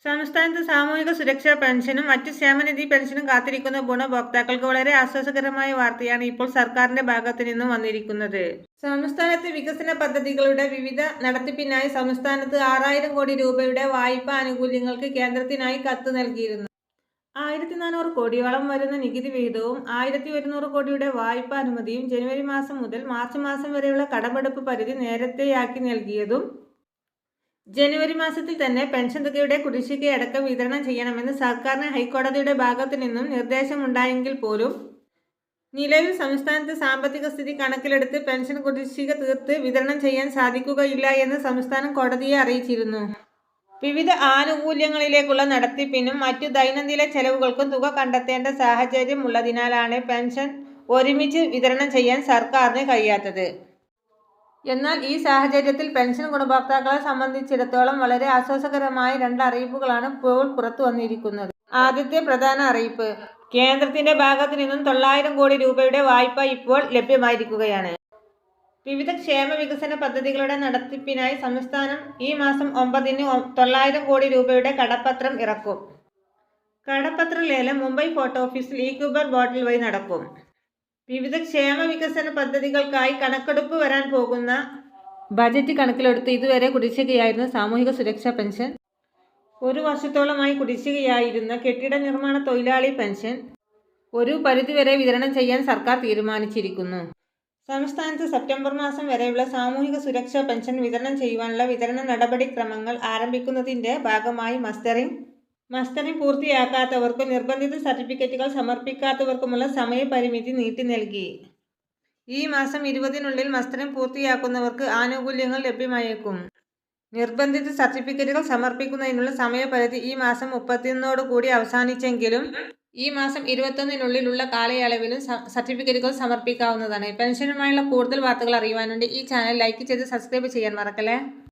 സംസ്ഥാനത്ത് സാമൂഹിക സുരക്ഷാ പെൻഷനും മറ്റ് ക്ഷേമനിധി പെൻഷനും കാത്തിരിക്കുന്ന ഗുണഭോക്താക്കൾക്ക് വളരെ ആശ്വാസകരമായ വാർത്തയാണ് ഇപ്പോൾ സർക്കാരിന്റെ ഭാഗത്തു നിന്നും വന്നിരിക്കുന്നത്. സംസ്ഥാനത്ത് വികസന പദ്ധതികളുടെ വിവിധ നടത്തിപ്പിനായി സംസ്ഥാനത്ത് 6000 കോടി രൂപയുടെ വായ്പാ ആനുകൂല്യങ്ങൾക്ക് കേന്ദ്രത്തിനായി കത്ത് നൽകിയിരുന്നു. 1400 കോടിയോളം വരുന്ന നികുതി വിഹിതവും 1100 കോടിയുടെ വായ്പാ അനുമതിയും ജനുവരി മാസം മുതൽ മാർച്ച് മാസം വരെയുള്ള കടമെടുപ്പ് പരിധി നേരത്തെയാക്കി നൽകിയതും ജനുവരി മാസത്തിൽ തന്നെ പെൻഷൻ തുകയുടെ കുടിശ്ശികയടക്കം വിതരണം ചെയ്യണമെന്ന് സർക്കാരിന് ഹൈക്കോടതിയുടെ ഭാഗത്തു നിന്നും നിർദ്ദേശമുണ്ടായെങ്കിൽ പോലും നിലവിൽ സംസ്ഥാനത്ത് സാമ്പത്തിക സ്ഥിതി കണക്കിലെടുത്ത് പെൻഷൻ കുടിശ്ശിക തീർത്ത് വിതരണം ചെയ്യാൻ സാധിക്കുകയില്ല എന്ന് സംസ്ഥാനം കോടതിയെ അറിയിച്ചിരുന്നു. വിവിധ ആനുകൂല്യങ്ങളിലേക്കുള്ള നടത്തിപ്പിനും മറ്റു ദൈനംദിന ചെലവുകൾക്കും തുക കണ്ടെത്തേണ്ട സാഹചര്യം ഉള്ളതിനാലാണ് പെൻഷൻ ഒരുമിച്ച് വിതരണം ചെയ്യാൻ സർക്കാരിന് കഴിയാത്തത്. എന്നാൽ ഈ സാഹചര്യത്തിൽ പെൻഷൻ ഗുണഭോക്താക്കളെ സംബന്ധിച്ചിടത്തോളം വളരെ ആശ്വാസകരമായ 2 അറിയിപ്പുകളാണ് ഇപ്പോൾ പുറത്തു വന്നിരിക്കുന്നത്. ആദ്യത്തെ പ്രധാന അറിയിപ്പ്, കേന്ദ്രത്തിന്റെ ഭാഗത്തു നിന്നും 900 കോടി രൂപയുടെ വായ്പ ഇപ്പോൾ ലഭ്യമായിരിക്കുകയാണ്. വിവിധ ക്ഷേമ വികസന പദ്ധതികളുടെ നടത്തിപ്പിനായി സംസ്ഥാനം ഈ മാസം 9-ന് 900 കോടി രൂപയുടെ കടപ്പത്രം ഇറക്കും. കടപ്പത്ര ലേലം മുംബൈ ഫോർട്ട് ഓഫീസിൽ ഇ-ക്യൂബർ ബോട്ടിൽ വഴി നടക്കും. വിവിധ ക്ഷേമ വികസന പദ്ധതികൾക്കായി കണക്കെടുപ്പ് വരാൻ പോകുന്ന ബജറ്റ് കണക്കിലെടുത്ത് ഇതുവരെ കുടിശ്ശികയായിരുന്ന സാമൂഹിക സുരക്ഷാ പെൻഷൻ, 1 വർഷത്തോളമായി കുടിശ്ശികയായിരുന്ന കെട്ടിട നിർമ്മാണ തൊഴിലാളി പെൻഷൻ ഒരു പരിധിവരെ വിതരണം ചെയ്യാൻ സർക്കാർ തീരുമാനിച്ചിരിക്കുന്നു. സംസ്ഥാനത്ത് സെപ്റ്റംബർ മാസം വരെയുള്ള സാമൂഹിക സുരക്ഷാ പെൻഷൻ വിതരണം ചെയ്യുവാനുള്ള വിതരണ നടപടിക്രമങ്ങൾ ആരംഭിക്കുന്നതിന്റെ ഭാഗമായി മസ്റ്ററിംഗ് പൂർത്തിയാക്കാത്തവർക്കും നിർബന്ധിത സർട്ടിഫിക്കറ്റുകൾ സമർപ്പിക്കാത്തവർക്കുമുള്ള സമയപരിമിതി നീട്ടി നൽകി. ഈ മാസം 20-നുള്ളിൽ മസ്റ്ററിംഗ് പൂർത്തിയാക്കുന്നവർക്ക് ആനുകൂല്യങ്ങൾ ലഭ്യമായേക്കും. നിർബന്ധിത സർട്ടിഫിക്കറ്റുകൾ സമർപ്പിക്കുന്നതിനുള്ള സമയപരിധി ഈ മാസം 31-ഓടുകൂടി അവസാനിച്ചെങ്കിലും ഈ മാസം 21-നുള്ളിലുള്ള കാലയളവിലും സർട്ടിഫിക്കറ്റുകൾ സമർപ്പിക്കാവുന്നതാണ്. പെൻഷനുമായുള്ള കൂടുതൽ വാർത്തകൾ അറിയുവാൻ വേണ്ടി ഈ ചാനൽ ലൈക്ക് ചെയ്ത് സബ്സ്ക്രൈബ് ചെയ്യാൻ മറക്കല്ലേ.